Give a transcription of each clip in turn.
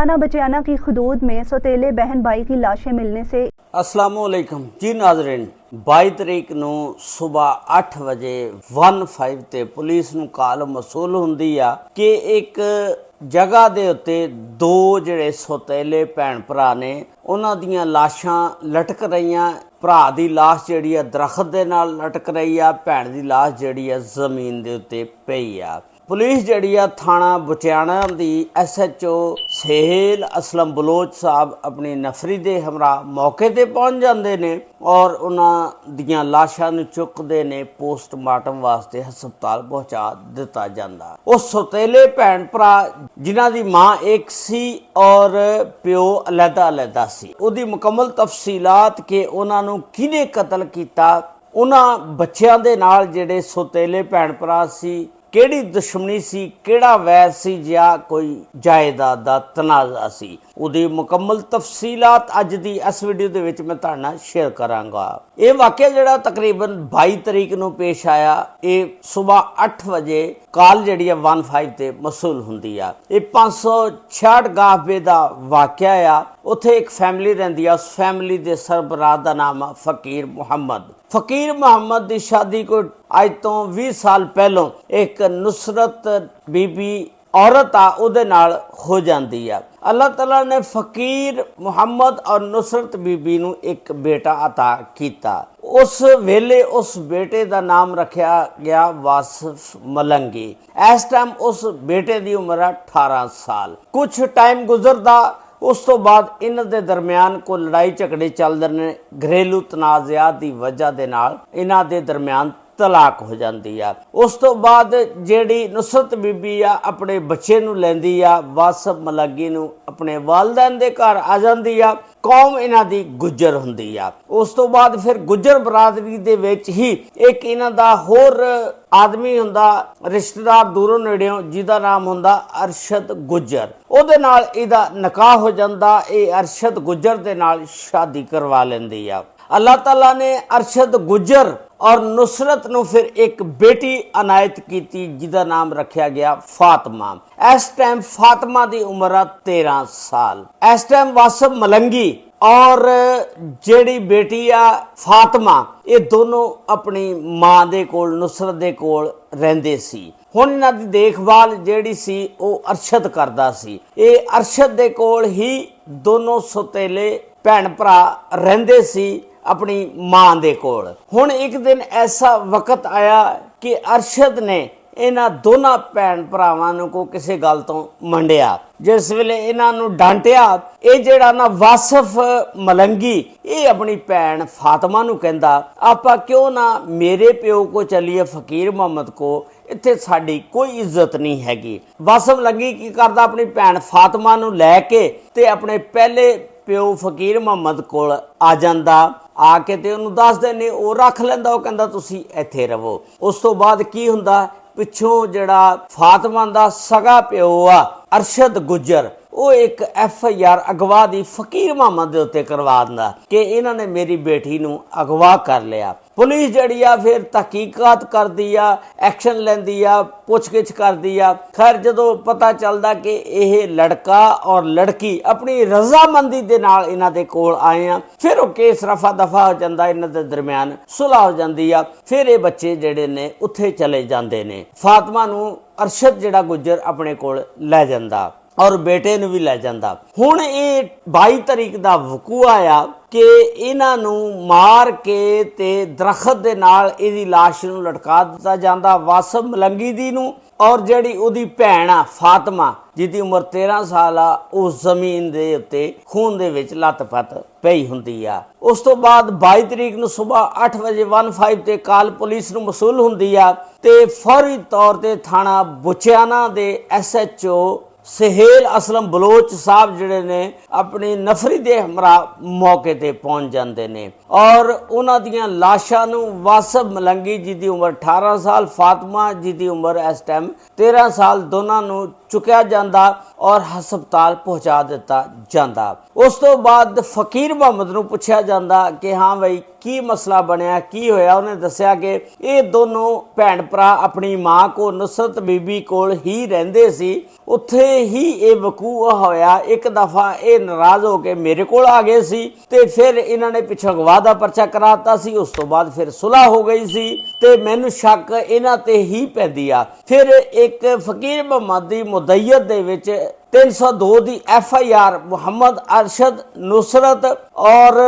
थाना बचियाना की खुदूद में सौतेले बहन भाई की लाशें मिलने से असलामुअलैकुम जी नाजरीन 22 तरीक ਨੂੰ ਸਵੇਰ 8 ਵਜੇ 15 ਤੇ ਪੁਲਿਸ ਨੂੰ ਕਾਲ ਮਸੂਲ ਹੁੰਦੀ ਆ ਕਿ ਇੱਕ ਜਗ੍ਹਾ ਦੇ ਉੱਤੇ ਦੋ ਜਿਹੜੇ ਸੌਤੇਲੇ ਭੈਣ ਭਰਾ ਨੇ ਉਹਨਾਂ ਦੀਆਂ ਲਾਸ਼ਾਂ ਲਟਕ ਰਹੀਆਂ। ਭਰਾ ਦੀ ਲਾਸ਼ ਜਿਹੜੀ ਆ ਦਰਖਤ ਦੇ ਨਾਲ ਲਟਕ ਰਹੀ ਆ, ਭੈਣ ਦੀ ਲਾਸ਼ ਜਿਹੜੀ ਆ ਜ਼ਮੀਨ ਦੇ ਉੱਤੇ ਪਈ ਆ। पुलिस जड़ी थाना बचियाना दी SHO सहेल असलम बलोच साहब अपनी नफरी दे हमरा मौके ते पहुंच जाते ने और उन्हां दियां लाशां नूं चुकदे ने पोस्टमार्टम वास्ते हस्पताल पहुंचा दिता जांदा। उस सौतेले भैन भरा जिन्हां दी मां एक सी और प्यो अलहदा सी, उहदी मुकम्मल तफसीलात के उन्हां नूं किहने कतल कीता, उन्हां बच्चियां दे नाल जिहड़े सौतेले भैन भरा सी ਕਿਹੜੀ ਦੁਸ਼ਮਣੀ ਸੀ, ਕਿਹੜਾ ਵੈਰ ਸੀ ਜਾਂ ਕੋਈ ਜਾਇਦਾਦ ਦਾ ਤਨਾਜ਼ਾ ਸੀ, ਉਹਦੀ ਮੁਕੰਮਲ ਤਫਸੀਲਾਤ ਅੱਜ ਦੀ ਇਸ ਵੀਡੀਓ ਦੇ ਵਿੱਚ ਮੈਂ ਤੁਹਾਡੇ ਨਾਲ ਸ਼ੇਅਰ ਕਰਾਂਗਾ। ਇਹ ਵਾਕਿਆ ਜਿਹੜਾ ਤਕਰੀਬਨ 22 ਤਰੀਕ ਨੂੰ ਪੇਸ਼ ਆਇਆ, ਇਹ ਸਵੇਰ 8 ਵਜੇ ਕਾਲ ਜਿਹੜੀ ਆ 15 ਤੇ ਮਸੂਲ ਹੁੰਦੀ ਆ। ਇਹ 566 ਗਾਫੇ ਦਾ ਵਾਕਿਆ ਆ। ਉੱਥੇ ਇੱਕ ਫੈਮਿਲੀ ਰਹਿੰਦੀ ਆ, ਉਸ ਫੈਮਿਲੀ ਦੇ ਸਰਬਰਾਹ ਦਾ ਨਾਮ ਆ ਫਕੀਰ ਮੁਹੰਮਦ। फकीर मुहम्मद की शादी को अज तो 20 साल पहलों एक नुसरत बीबी औरत आ उहदे नाल हो जाती है। अल्लाह तआला ने फकीर मुहम्मद और नुसरत बीबी नूं एक बेटा अता कीता। उस वेले उस बेटे का नाम रखा गया वासिफ मलंगी। इस टाइम उस बेटे की उम्र 18 साल। कुछ टाइम गुजरदा उस तो बाद इन्हां दे दरम्यान को लड़ाई झगड़े चलदे ने। घरेलू तनाज़ात की वजह दे नाल इन्हां दे दरम्यान तलाक हो जाती है। उस तो बाद जिहड़ी नुसरत बीबी आ अपने बच्चे नूं लैंदी आ, वासिफ मलंगी नूं अपने वालदैन दे घर आ जाती आ। कौम इन्हां दी गुज्जर हुंदी आ। उस तो बाद फिर गुज्जर बरादरी दे विच ही एक इन्हां दा होर आदमी हुंदा रिश्तेदार दूरों नेड़ियों, जिहदा नाम हुंदा अरशद गुज्जर। उहदे नाल इहदा निकाह हो जांदा। इह अरशद गुज्जर दे नाल शादी करवा लैंदी आ। अल्लाह ताला ने अरशद गुज्जर और नुसरत नूं फिर एक बेटी अनायत की जिहदा नाम रखा गया फातिमा। इस टाइम फातिमा की उम्र 13 साल। इस टाइम वासिफ मलंगी और जेड़ी बेटी आ फातिमा, ये दोनों अपनी मां दे कोल नुसरत दे कोल रहिंदे सी। हुण इन्हां दी देखभाल जेड़ी सी वो अरशद करदा सी। ये अरशद दे कोल ही दोनों सौतेले भैन भरा रहिंदे सी अपनी मां दे कोल। हुण एक दिन ऐसा वक्त आया कि अरशद ने इन्हां दोनों भैन भरावां नूं को किसी गल तो मंडिया। जिस वेले इन्हां नूं डांटिया, ये जिहड़ा ना वासिफ मलंगी ये अपनी भैन फातिमा नूं कहंदा, आपां क्यों ना मेरे प्यो को चलीए फकीर मुहम्मद को, इत्थे साडी कोई इज्जत नहीं हैगी। वासिफ मलंगी की करदा, अपनी भैन फातिमा नूं लैके ते अपने पहले प्यो फकीर मुहम्मद कोल आ जांदा। आके ते उहनूं दस देने, वो रख लैंदा, वो कहंदा तुसीं इत्थे रवो। उस तो बाद की हुंदा, पिछों जिहड़ा फातिमा दा सगा प्यो आ अरशद गुज्जर, वो एक FIR अगवा दी फकीर मुहम्मद दे उत्ते करवा दिंदा कि इन्हां ने मेरी बेटी नूं अगवा कर लिया। पुलिस जिहड़ी आ फिर तहकीकात करदी आ, एक्शन लैंदी आ, पुछगिछ करदी आ। खैर जदों पता चलदा कि यह लड़का और लड़की अपनी रजामंदी दे नाल इन्हां दे कोल आए आ, फिर वो केस रफा दफा हो जांदा, इन्हां दे दरम्यान सुलह हो जांदी आ। फिर ये बच्चे जिहड़े ने उत्थे चले जांदे ने। फातिमा नूं अरशद जिहड़ा गुज्जर अपने कोल लै जांदा और बेटे नूं भी लै जांदा। हुण ये 22 तरीक दा वकूआ आ कि इन्हां नूं मार के ते दरखत दे नाल इहदी लाश नूं लटका दिता जांदा, वासिफ मलंगी दी नूं। और जिहड़ी उहदी भैण आ फातिमा जिहदी उम्र 13 साल आ, उस जमीन दे उत्ते खून दे विच लत-पत पई हुंदी आ। उस तो बाद 22 तरीक नूं सुबह 8 वजे 15 ते काल पुलिस नूं मसूल हुंदी आ ते फौरी तौर ते थाना बचियाना दे SHO सहेल असलम बलोच साहब जिहड़े ने अपनी नफरी दे हमरा मौके ते पहुंच जाते ने और उन्हां दियां लाशां नूं वासिफ मलंगी जी दी उम्र 18 साल, फातिमा जी दी उम्र इस टाइम 13 साल, दोनों नूं ਚੁੱਕਿਆ ਜਾਂਦਾ ਔਰ ਹਸਪਤਾਲ ਪਹੁੰਚਾ ਦਿੱਤਾ ਜਾਂਦਾ। ਉਸ ਤੋਂ ਬਾਅਦ ਫਕੀਰ ਮੁਹੰਮਦ ਨੂੰ ਪੁੱਛਿਆ ਜਾਂਦਾ ਕਿ ਹਾਂ ਬਈ ਕੀ ਮਸਲਾ ਬਣਿਆ, ਕੀ ਹੋਇਆ। ਉਹਨੇ ਦੱਸਿਆ ਕਿ ਇਹ ਦੋਨੋਂ ਭੈਣ ਭਰਾ ਆਪਣੀ ਮਾਂ ਕੋ ਨੁਸਰਤ ਬੀਬੀ ਕੋਲ ਹੀ ਰਹਿੰਦੇ ਸੀ, ਉੱਥੇ ਹੀ ਇਹ ਵਕੂਆ ਹੋਇਆ। ਇੱਕ ਦਫਾ ਇਹ ਨਾਰਾਜ਼ ਹੋ ਕੇ ਮੇਰੇ ਕੋਲ ਆ ਗਏ ਸੀ ਤੇ ਫਿਰ ਇਹਨਾਂ ਨੇ ਪਿੱਛੋਂ ਅਗਵਾ ਦਾ ਪਰਚਾ ਕਰਾਤਾ ਸੀ। ਉਸ ਤੋਂ ਬਾਅਦ ਫਿਰ ਸੁਲ੍ਹਾ ਹੋ ਗਈ ਸੀ ਤੇ ਮੈਨੂੰ ਸ਼ੱਕ ਇਹਨਾਂ ਤੇ ਹੀ ਪੈਂਦੀ ਆ। ਫਿਰ ਇੱਕ ਫਕੀਰ ਮੁਹੰਮਦ ਦੀ ਮੁਦਈਅਤ ਦੇ ਵਿੱਚ 302 ਦੀ FIR ਮੁਹੰਮਦ ਅਰਸ਼ਦ, ਨੁਸਰਤ ਔਰ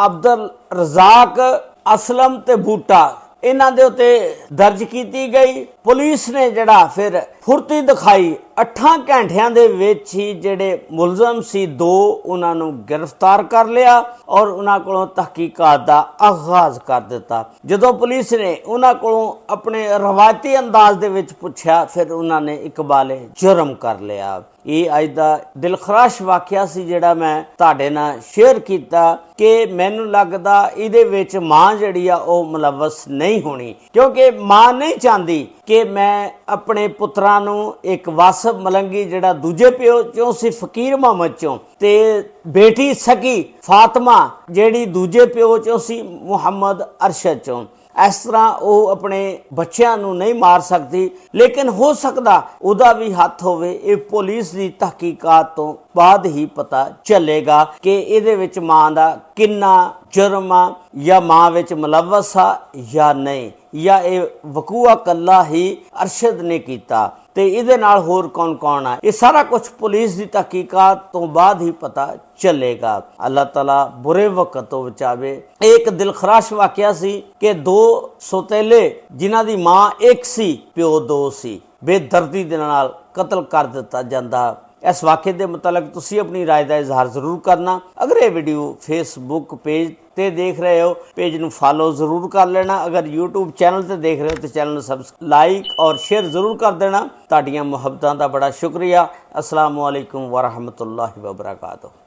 ਅਬਦੁਲ ਰਜ਼ਾਕ, ਅਸਲਮ ਤੇ ਬੂਟਾ ਇਹਨਾਂ ਦੇ ਉੱਤੇ ਦਰਜ ਕੀਤੀ ਗਈ। ਪੁਲਿਸ ਨੇ ਜਿਹੜਾ ਫਿਰ ਫੁਰਤੀ ਦਿਖਾਈ 8 ਘੰਟਿਆਂ ਦੇ ਵਿੱਚ ਹੀ ਜਿਹੜੇ ਮੁਲਜ਼ਮ ਸੀ 2 ਉਹਨਾਂ ਨੂੰ ਗ੍ਰਿਫਤਾਰ ਕਰ ਲਿਆ ਔਰ ਉਹਨਾਂ ਕੋਲੋਂ ਤਹਿਕੀਕਾਤ ਦਾ ਆਗਾਜ਼ ਕਰ ਦਿੱਤਾ। ਜਦੋਂ ਪੁਲਿਸ ਨੇ ਉਹਨਾਂ ਕੋਲੋਂ ਆਪਣੇ ਰਵਾਇਤੀ ਅੰਦਾਜ਼ ਦੇ ਵਿੱਚ ਪੁੱਛਿਆ ਫਿਰ ਉਹਨਾਂ ਨੇ ਇਕਬਾਲੇ ਜੁਰਮ ਕਰ ਲਿਆ। ਇਹ ਅੱਜ ਦਾ ਦਿਲਖਰਾਸ਼ ਵਾਕਿਆ ਸੀ ਜਿਹੜਾ ਮੈਂ ਤੁਹਾਡੇ ਨਾਲ ਸ਼ੇਅਰ ਕੀਤਾ ਕਿ ਮੈਨੂੰ ਲੱਗਦਾ ਇਹਦੇ ਵਿੱਚ ਮਾਂ ਜਿਹੜੀ ਆ ਉਹ ਮੁਲਵਸ ਨਹੀਂ ਹੋਣੀ, ਕਿਉਂਕਿ ਮਾਂ ਨਹੀਂ ਚਾਹੁੰਦੀ ਕਿ ਮੈਂ ਆਪਣੇ ਪੁੱਤਰਾਂ ਨੂੰ ਇੱਕ ਵਾਸਫ ਮਲੰਗੀ ਜਿਹੜਾ ਦੂਜੇ ਪਿਓ ਚੋਂ ਸੀ ਫਕੀਰ ਮੁਹੰਮਦ ਚੋਂ ਤੇ ਬੇਟੀ ਸਕੀ ਫਾਤਮਾ ਜਿਹੜੀ ਦੂਜੇ ਪਿਓ ਚੋਂ ਸੀ ਮੁਹੰਮਦ ਅਰਸ਼ਦ ਚੋਂ, ਇਸ ਤਰ੍ਹਾਂ ਉਹ ਆਪਣੇ ਬੱਚਿਆਂ ਨੂੰ ਨਹੀਂ ਮਾਰ ਸਕਦੀ। ਲੇਕਿਨ ਹੋ ਸਕਦਾ ਉਹਦਾ ਵੀ ਹੱਥ ਹੋਵੇ। ਇਹ ਪੁਲਿਸ ਦੀ ਤਹਿਕੀਕਾਤ ਤੋਂ ਬਾਅਦ ਹੀ ਪਤਾ ਚੱਲੇਗਾ ਕਿ ਇਹਦੇ ਵਿੱਚ ਮਾਂ ਦਾ ਕਿੰਨਾ ਜੁਰਮ ਆ ਜਾਂ ਮਾਂ ਵਿੱਚ ਮੁਲਵਸ ਆ ਜਾਂ ਨਹੀਂ, ਜਾਂ ਇਹ ਵਕੂਆ ਕੱਲਾ ਹੀ ਅਰਸ਼ਦ ਨੇ ਕੀਤਾ ਤੇ ਇਹਦੇ ਨਾਲ ਹੋਰ ਕੌਣ ਕੌਣ ਆ। ਇਹ ਸਾਰਾ ਕੁਝ ਪੁਲਿਸ ਦੀ ਤਹਿਕੀਕਾਤ ਤੋਂ ਬਾਅਦ ਹੀ ਪਤਾ ਚੱਲੇਗਾ। ਅੱਲਾਹ ਤਾਲਾ ਬੁਰੇ ਵਕਤ ਤੋਂ ਬਚਾਵੇ। ਇੱਕ ਦਿਲਖਰਾਸ਼ ਵਾਕਿਆ ਸੀ ਕਿ 2 ਸੌਤੇਲੇ ਜਿਨ੍ਹਾਂ ਦੀ ਮਾਂ ਇੱਕ ਸੀ ਪਿਓ 2 ਸੀ, ਬੇਦਰਦੀ ਦੇ ਨਾਲ ਕਤਲ ਕਰ ਦਿੱਤਾ ਜਾਂਦਾ। ਇਸ ਵਾਕਿਏ ਦੇ ਮੁਤਲਕ ਤੁਸੀਂ ਆਪਣੀ ਰਾਏ ਦਾ ਇਜ਼ਹਾਰ ਜ਼ਰੂਰ ਕਰਨਾ। ਅਗਰ ਇਹ ਵੀਡੀਓ ਫੇਸਬੁੱਕ ਪੇਜ ਤੇ ਦੇਖ ਰਹੇ ਹੋ, ਪੇਜ ਨੂੰ ਫਾਲੋ ਜ਼ਰੂਰ ਕਰ ਲੈਣਾ। ਅਗਰ YouTube ਚੈਨਲ ਤੇ ਦੇਖ ਰਹੇ ਹੋ ਤੇ ਚੈਨਲ ਨੂੰ ਲਾਈਕ ਔਰ ਸ਼ੇਅਰ ਜ਼ਰੂਰ ਕਰ ਦੇਣਾ। ਤੁਹਾਡੀਆਂ ਮੁਹੱਬਤਾਂ ਦਾ ਬੜਾ ਸ਼ੁਕਰੀਆ। ਅਸਲਾਮੁਅਲੈਕੁਮ ਵਰਹਿਮਤੁல்லாਹਿ ਵਬਰਕਾਤੁਹੂ।